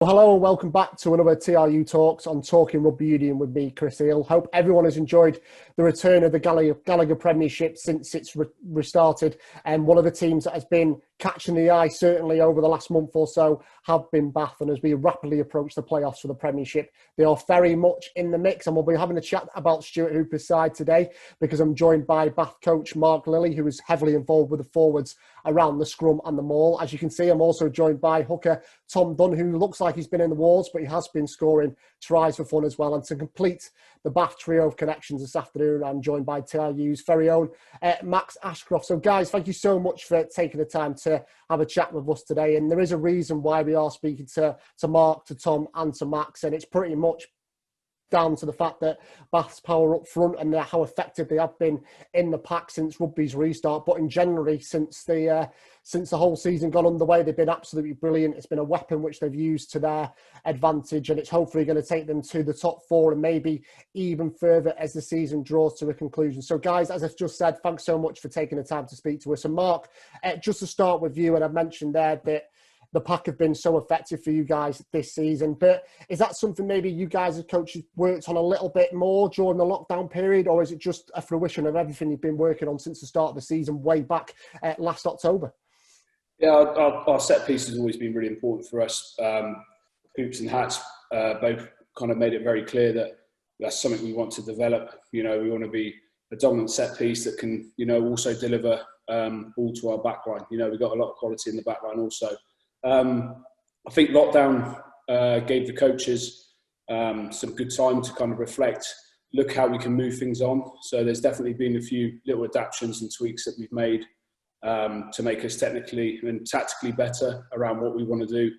Well, hello and welcome back to another TRU Talks on Talking Rugby Union with me, Chris Eel. Hope everyone has enjoyed the return of the Gallagher Premiership since it's restarted. And one of the teams that has been catching the eye, certainly over the last month or so, have been Bath. And as we rapidly approach the playoffs for the Premiership, they are very much in the mix. And we'll be having a chat about Stuart Hooper's side today because I'm joined by Bath coach Mark Lilley, who is heavily involved with the forwards around the scrum and the maul. As you can see, I'm also joined by hooker Tom Dunn, who looks like he's been in the wars, but he has been scoring tries for fun as well. And to complete the Bath trio of connections this afternoon, I'm joined by TRU's very own Max Ashcroft. So guys, thank you so much for taking the time to have a chat with us today. And there is a reason why we are speaking to Mark, to Tom and to Max, and it's pretty much down to the fact that Bath's power up front and how effective they have been in the pack since rugby's restart. But in generally, since the whole season got underway, they've been absolutely brilliant. It's been a weapon which they've used to their advantage, and it's hopefully going to take them to the top four and maybe even further as the season draws to a conclusion. So guys, as I've just said, thanks so much for taking the time to speak to us. And Mark, just to start with you, and I've mentioned there that the pack have been so effective for you guys this season, but is that something maybe you guys as coaches worked on a little bit more during the lockdown period, or is it just a fruition of everything you've been working on since the start of the season way back last October? Yeah, our set piece has always been really important for us. Hoops and Hats both kind of made it very clear that that's something we want to develop. You know, we want to be a dominant set piece that can, you know, also deliver ball to our backline. You know, we've got a lot of quality in the backline also. I think lockdown gave the coaches some good time to kind of reflect, look how we can move things on. So there's definitely been a few little adaptations and tweaks that we've made to make us technically and tactically better around what we want to do.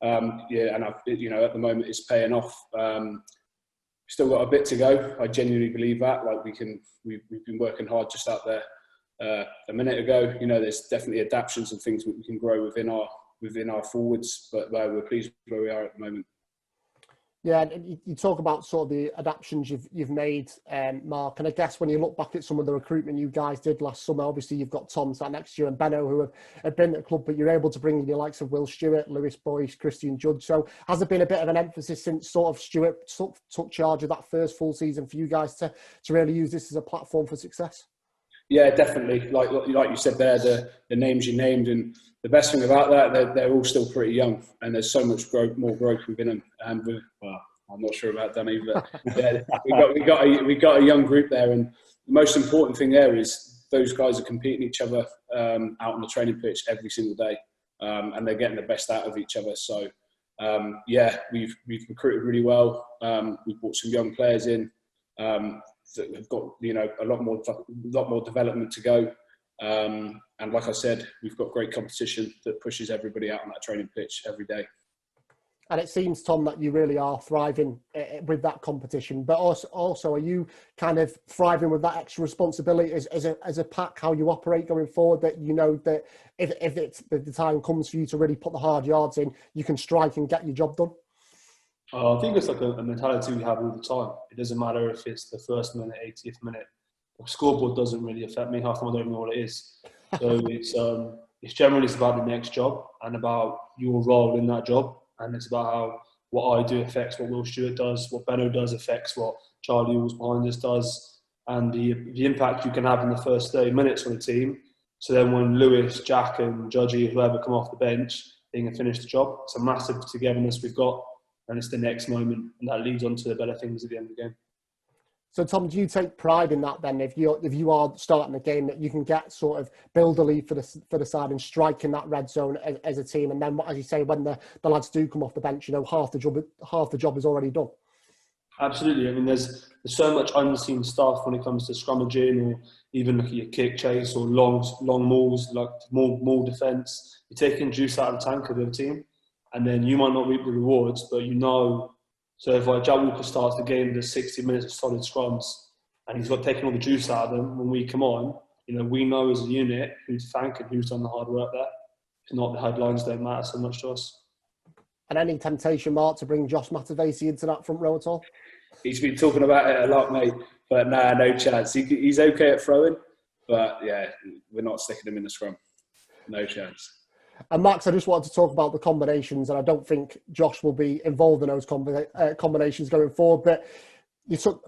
Yeah, and you know, at the moment it's paying off. Still got a bit to go. I genuinely believe that. Like we've been working hard just out there a minute ago. You know, there's definitely adaptations and things we can grow within our forwards, but we're pleased with where we are at the moment. Yeah, and you talk about sort of the adaptations you've made, Mark, and I guess when you look back at some of the recruitment you guys did last summer, obviously you've got Tom sat next to you and Benno who have been at the club, but you're able to bring in your likes of Will Stewart, Lewis Boyce, Christian Judge. So has there been a bit of an emphasis since sort of Stewart took charge of that first full season for you guys to really use this as a platform for success? Yeah, definitely. Like you said there, the names you named, and the best thing about that, they're all still pretty young, and there's so much more growth within them. And well, I'm not sure about Dunny, but yeah, we got a young group there, and the most important thing there is those guys are competing each other out on the training pitch every single day, and they're getting the best out of each other. So yeah, we've recruited really well. We've brought some young players in. That have got, you know, a lot more development to go, and like I said, we've got great competition that pushes everybody out on that training pitch every day. And it seems, Tom, that you really are thriving with that competition, but also are you kind of thriving with that extra responsibility as a pack, how you operate going forward, that you know that if the time comes for you to really put the hard yards in, you can strike and get your job done? I think it's like a mentality we have all the time. It doesn't matter if it's the first minute, 80th minute. The scoreboard doesn't really affect me. Half the time I don't even know what it is. So it's generally about the next job and about your role in that job. And it's about how what I do affects what Will Stewart does, what Benno does affects what Charlie who's behind us does, and the impact you can have in the first 30 minutes on a team. So then when Lewis, Jack and Judgy, whoever come off the bench, they can finish the job. It's a massive togetherness we've got. And it's the next moment, and that leads on to the better things at the end of the game. So, Tom, do you take pride in that then? If you are starting a game, that you can get sort of build a lead for the side and strike in that red zone as a team, and then, as you say, when the lads do come off the bench, you know, half the job is already done. Absolutely. I mean, there's so much unseen stuff when it comes to scrummaging, or even looking at kick chase or long mauls, like maul defence. You're taking juice out of the tank of the other team. And then you might not reap the rewards, but you know. So if like Jack Walker starts the game with 60 minutes of solid scrums, and he's got taken all the juice out of them, when we come on, you know, we know as a unit who to thank and who's done the hard work there. If not, the headlines don't matter so much to us. And any temptation, Mark, to bring Josh Matavesi into that front row at all? He's been talking about it a lot, mate, but nah, no chance. He's okay at throwing, but yeah, we're not sticking him in the scrum. No chance. And Max, I just wanted to talk about the combinations, and I don't think Josh will be involved in those combinations going forward. But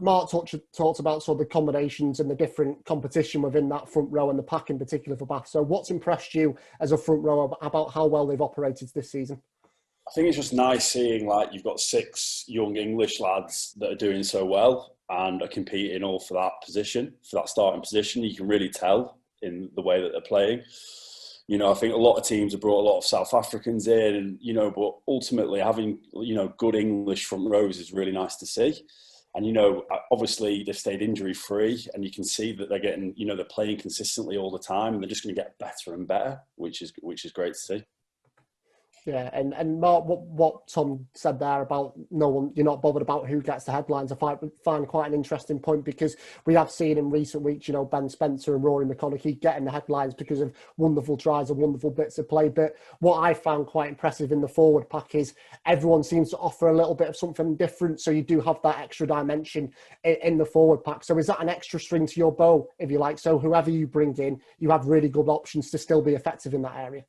Mark talked about sort of the combinations and the different competition within that front row and the pack in particular for Bath. So what's impressed you as a front row about how well they've operated this season? I think it's just nice seeing like you've got 6 young English lads that are doing so well and are competing all for that position, for that starting position. You can really tell in the way that they're playing. You know, I think a lot of teams have brought a lot of South Africans in, and you know, but ultimately having, you know, good English front rows is really nice to see. And, you know, obviously they've stayed injury free, and you can see that they're getting, you know, they're playing consistently all the time, and they're just going to get better and better, which is great to see. Yeah, and Mark, what Tom said there about no one, you're not bothered about who gets the headlines, I find quite an interesting point, because we have seen in recent weeks, you know, Ben Spencer and Rory McConaughey getting the headlines because of wonderful tries and wonderful bits of play. But what I found quite impressive in the forward pack is everyone seems to offer a little bit of something different. So you do have that extra dimension in the forward pack. So is that an extra string to your bow, if you like? So whoever you bring in, you have really good options to still be effective in that area.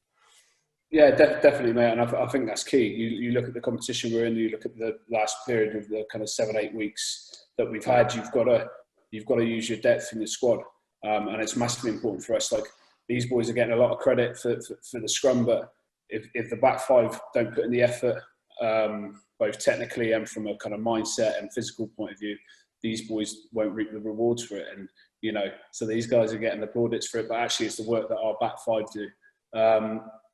Yeah, definitely, mate. And I think that's key. You look at the competition we're in. You look at the last period of the kind of 7-8 weeks that we've had. You've got to use your depth in the squad, and it's massively important for us. Like, these boys are getting a lot of credit for the scrum, but if the back five don't put in the effort, both technically and from a kind of mindset and physical point of view, these boys won't reap the rewards for it. And you know, so these guys are getting the plaudits for it, but actually it's the work that our back five do.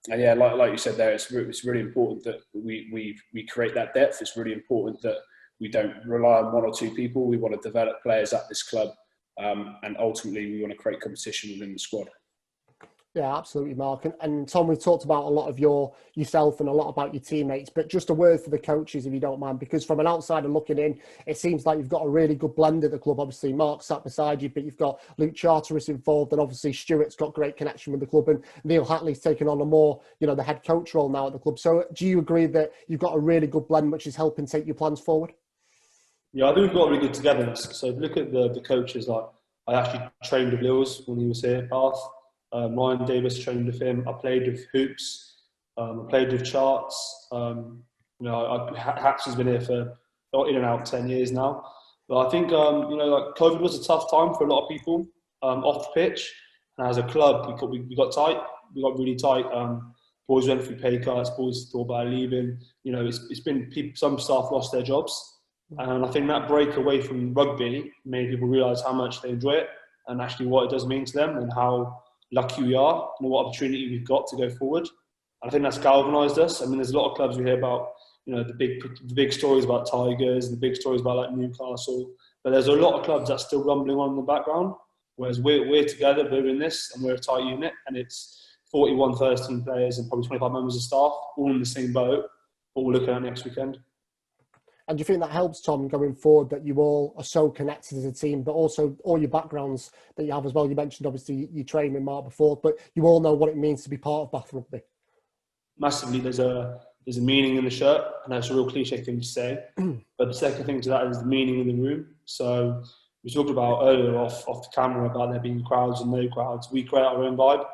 And yeah, like you said there, it's really important that we create that depth. It's really important that we don't rely on 1 or 2 people. We want to develop players at this club, and ultimately we want to create competition within the squad. Yeah, absolutely, Mark. And Tom, we've talked about a lot of yourself and a lot about your teammates, but just a word for the coaches, if you don't mind, because from an outsider looking in, it seems like you've got a really good blend at the club. Obviously, Mark sat beside you, but you've got Luke Charteris involved, and obviously Stuart's got great connection with the club, and Neil Hatley's taken on a more, you know, the head coach role now at the club. So do you agree that you've got a really good blend, which is helping take your plans forward? Yeah, I think we've got really good togetherness. So if you look at the coaches, like I actually trained with Lewis when he was here at Bath. Ryan Davis trained with him. I played with Hoops. I played with Charts. You know, Hats has been here for in and out 10 years now. But I think you know, like COVID was a tough time for a lot of people off the pitch. And as a club, we got tight. We got really tight. Boys went through pay cuts. Boys thought about leaving. You know, it's been some staff lost their jobs, and I think that break away from rugby made people realise how much they enjoy it and actually what it does mean to them and how lucky we are and what opportunity we've got to go forward. And I think that's galvanised us. I mean, there's a lot of clubs we hear about, you know, the big stories about Tigers, the big stories about like Newcastle, but there's a lot of clubs that's still rumbling on in the background. Whereas we're together, we're in this, and we're a tight unit, and it's 41 first team players and probably 25 members of staff, all in the same boat. What we're looking at next weekend. And do you think that helps, Tom, going forward, that you all are so connected as a team, but also all your backgrounds that you have as well? You mentioned, obviously, you trained with Mark before, but you all know what it means to be part of Bath Rugby. Massively, there's a meaning in the shirt, and that's a real cliche thing to say. But the second thing to that is the meaning in the room. So we talked about earlier off the camera about there being crowds and no crowds. We create our own vibe.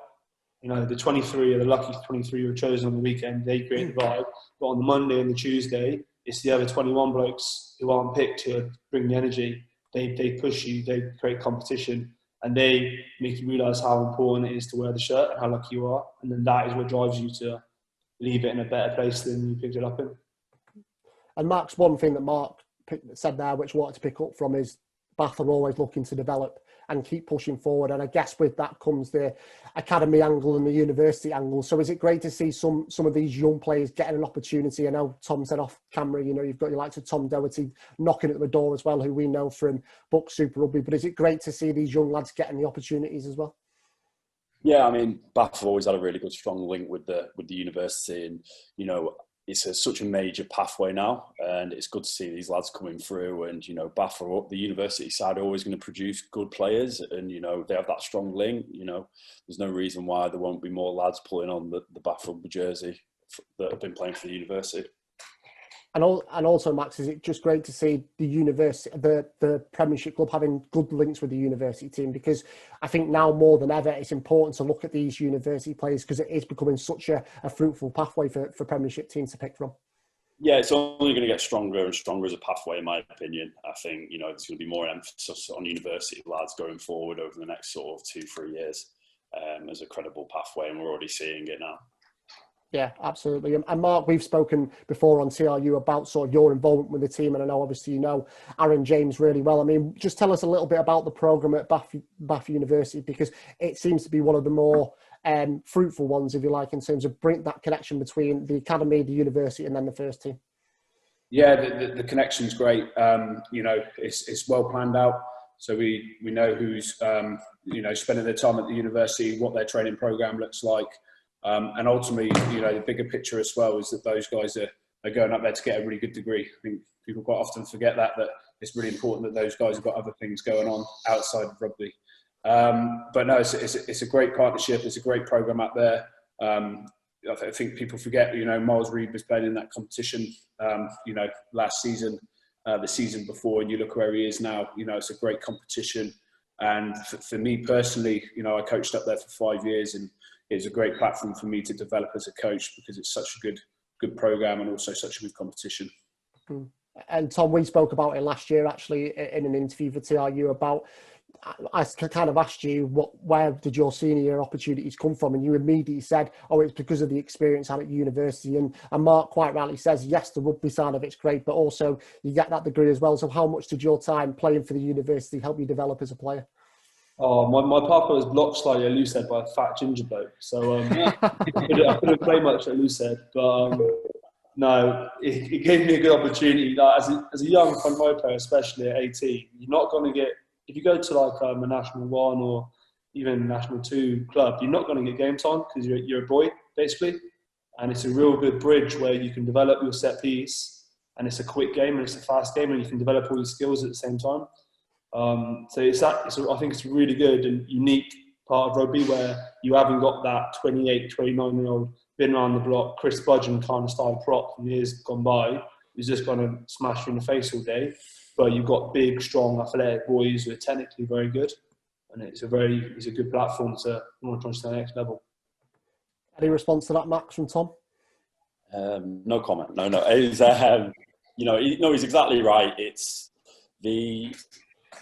You know, the 23 are the lucky 23 who were chosen on the weekend. They create the vibe. But on the Monday and the Tuesday, it's the other 21 blokes who aren't picked to bring the energy. They push you, they create competition, and they make you realise how important it is to wear the shirt and how lucky you are. And then that is what drives you to leave it in a better place than you picked it up in. And Mark's one thing that Mark said there, which I wanted to pick up from, is Bath are always looking to develop and keep pushing forward. And I guess with that comes the academy angle and the university angle. So is it great to see some of these young players getting an opportunity? I know Tom said off camera, you know, you've got your likes of Tom Doherty knocking at the door as well, who we know from Buck Super Rugby. But is it great to see these young lads getting the opportunities as well? Yeah, I mean, Bath have always had a really good, strong link with the university, and you know, it's such a major pathway now, and it's good to see these lads coming through. And you know, Bath are up, the university side are always going to produce good players, and you know, they have that strong link. You know, there's no reason why there won't be more lads pulling on the Bath Rugby jersey that have been playing for the university. And also, Max, is it just great to see the university, the Premiership club having good links with the university team? Because I think now more than ever, it's important to look at these university players because it is becoming such a fruitful pathway for Premiership teams to pick from. Yeah, it's only going to get stronger and stronger as a pathway, in my opinion. I think, there's going to be more emphasis on university lads going forward over the next sort of 2-3 years as a credible pathway, and we're already seeing it now. Yeah, absolutely. And Mark, we've spoken before on TRU about sort of your involvement with the team, and I know obviously you know Aaron James really well. I mean, just tell us a little bit about the programme at Bath University, because it seems to be one of the more fruitful ones, if you like, in terms of bring that connection between the academy, the university, and then the first team. Yeah, the connection's great. It's well planned out. So we know who's spending their time at the university, what their training programme looks like. And ultimately, the bigger picture as well is that those guys are going up there to get a really good degree. I think people quite often forget that it's really important that those guys have got other things going on outside of rugby. But no, it's a great partnership. It's a great programme up there. I think people forget, Miles Reed was playing in that competition, last season, the season before, and you look where he is now. It's a great competition. And for me personally, I coached up there for 5 years, and it's a great platform for me to develop as a coach because it's such a good program and also such a good competition. And Tom, we spoke about it last year actually in an interview for TRU about, I kind of asked you where did your senior year opportunities come from, and you immediately said, it's because of the experience out at university. And Mark quite rightly says, yes, the rugby side of it's great, but also you get that degree as well. So how much did your time playing for the university help you develop as a player? Oh, my papa was blocked slightly at Loosehead by a fat ginger bloke, so I couldn't play much at Loosehead. But no, it gave me a good opportunity. Like, as a young front row player, especially at 18, you're not going to get, if you go to like a National 1 or even National 2 club, you're not going to get game time because you're a boy, basically. And it's a real good bridge where you can develop your set piece, and it's a quick game and it's a fast game, and you can develop all your skills at the same time. So I think it's a really good and unique part of rugby where you haven't got that 28, 29-year-old been around the block, Chris Budgeon kind of style prop from years gone by, who's just going to smash you in the face all day. But you've got big, strong, athletic boys who are technically very good, and it's a good platform to want to the next level. Any response to that, Max, from Tom? No comment. No. It's, he's exactly right. It's the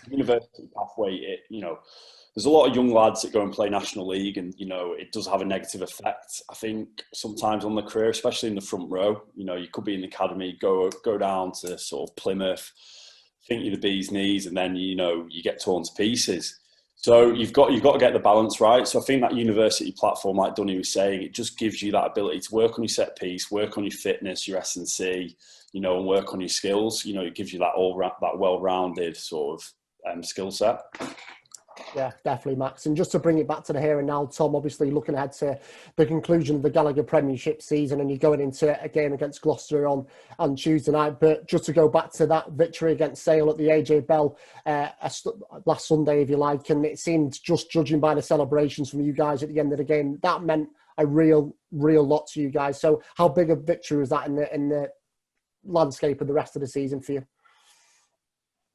university pathway. There's a lot of young lads that go and play National League, and it does have a negative effect, I think, sometimes on the career, especially in the front row. You could be in the academy, go down to sort of Plymouth, think you're the bee's knees, and then you get torn to pieces. So you've got to get the balance right. So I think that university platform, like Dunny was saying, it just gives you that ability to work on your set piece, work on your fitness, your S&C, and work on your skills. It gives you that that well-rounded sort of skill set. Yeah, definitely, Max. And just to bring it back to the here and now, Tom, obviously looking ahead to the conclusion of the Gallagher Premiership season, and you're going into a game against Gloucester on Tuesday night. But just to go back to that victory against Sale at the AJ Bell last Sunday, if you like, and it seemed, just judging by the celebrations from you guys at the end of the game, that meant a real lot to you guys. So how big a victory was that in the landscape of the rest of the season for you?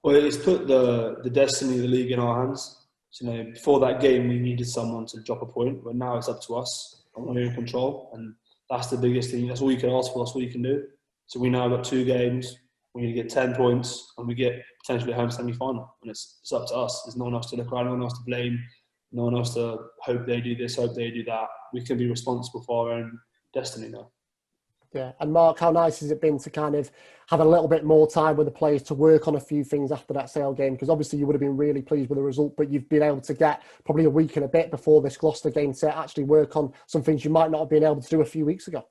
Well, it's put the destiny of the league in our hands. So, before that game, we needed someone to drop a point, but now it's up to us, and we're in control, and that's the biggest thing. That's all you can ask for. That's all you can do. So we now got 2 games. We need to get 10 points, and we get potentially a home semi-final. And it's up to us. There's no one else to look around, no one else to blame, no one else to hope they do this, hope they do that. We can be responsible for our own destiny now. Yeah, and Mark, how nice has it been to kind of have a little bit more time with the players to work on a few things after that Sale game? Because obviously you would have been really pleased with the result, but you've been able to get probably a week and a bit before this Gloucester game to actually work on some things you might not have been able to do a few weeks ago.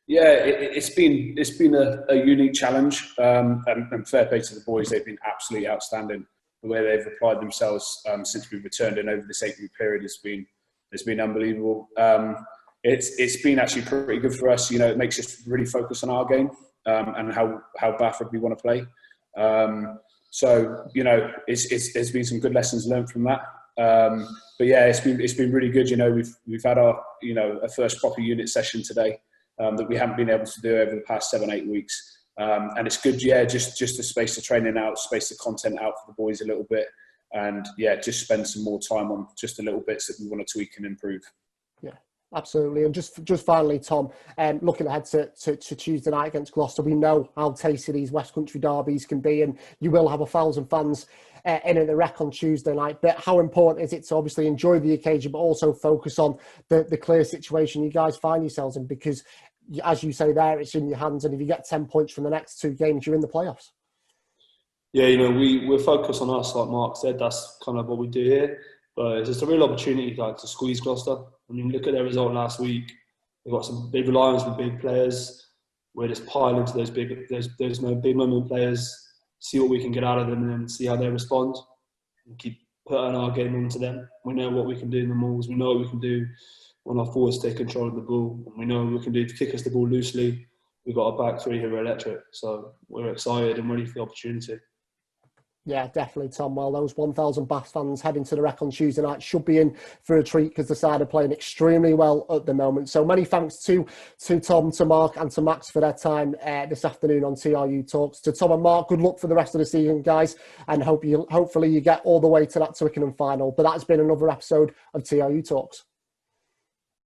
Yeah, it's been a unique challenge, and fair play to the boys. They've been absolutely outstanding. The way they've applied themselves since we've returned and over this 8-week period has been unbelievable. It's been actually pretty good for us. It makes us really focus on our game and how Bath Rugby want to play. So there's been some good lessons learned from that. But yeah, it's been really good. We've had our a first proper unit session today that we haven't been able to do over the past 7-8 weeks. And it's good, yeah, just to space the training out, space the content out for the boys a little bit, and yeah, just spend some more time on just the little bits that we want to tweak and improve. Yeah, absolutely. And just finally, Tom, looking ahead to Tuesday night against Gloucester, we know how tasty these West Country derbies can be, and you will have 1,000 fans in at the Rec on Tuesday night. But how important is it to obviously enjoy the occasion, but also focus on the clear situation you guys find yourselves in? Because, as you say there, it's in your hands, and if you get 10 points from the next 2 games, you're in the playoffs. Yeah, you know, we're focused on us, like Mark said. That's kind of what we do here. But it's just a real opportunity, like, to squeeze Gloucester. I mean, look at their result last week. They've got some big reliance on big players. We're just pile into those big moment players, see what we can get out of them, and then see how they respond. And keep putting our game into them. We know what we can do in the mauls. We know what we can do when our forwards take control of the ball. And we know what we can do to kick us the ball loosely. We've got a back three who are electric. So we're excited and ready for the opportunity. Yeah, definitely, Tom. Well, those 1,000 Bath fans heading to the Rec on Tuesday night should be in for a treat, because the side are playing extremely well at the moment. So many thanks to Tom, to Mark and to Max for their time this afternoon on TRU Talks. To Tom and Mark, good luck for the rest of the season, guys, and hopefully you get all the way to that Twickenham final. But that's been another episode of TRU Talks.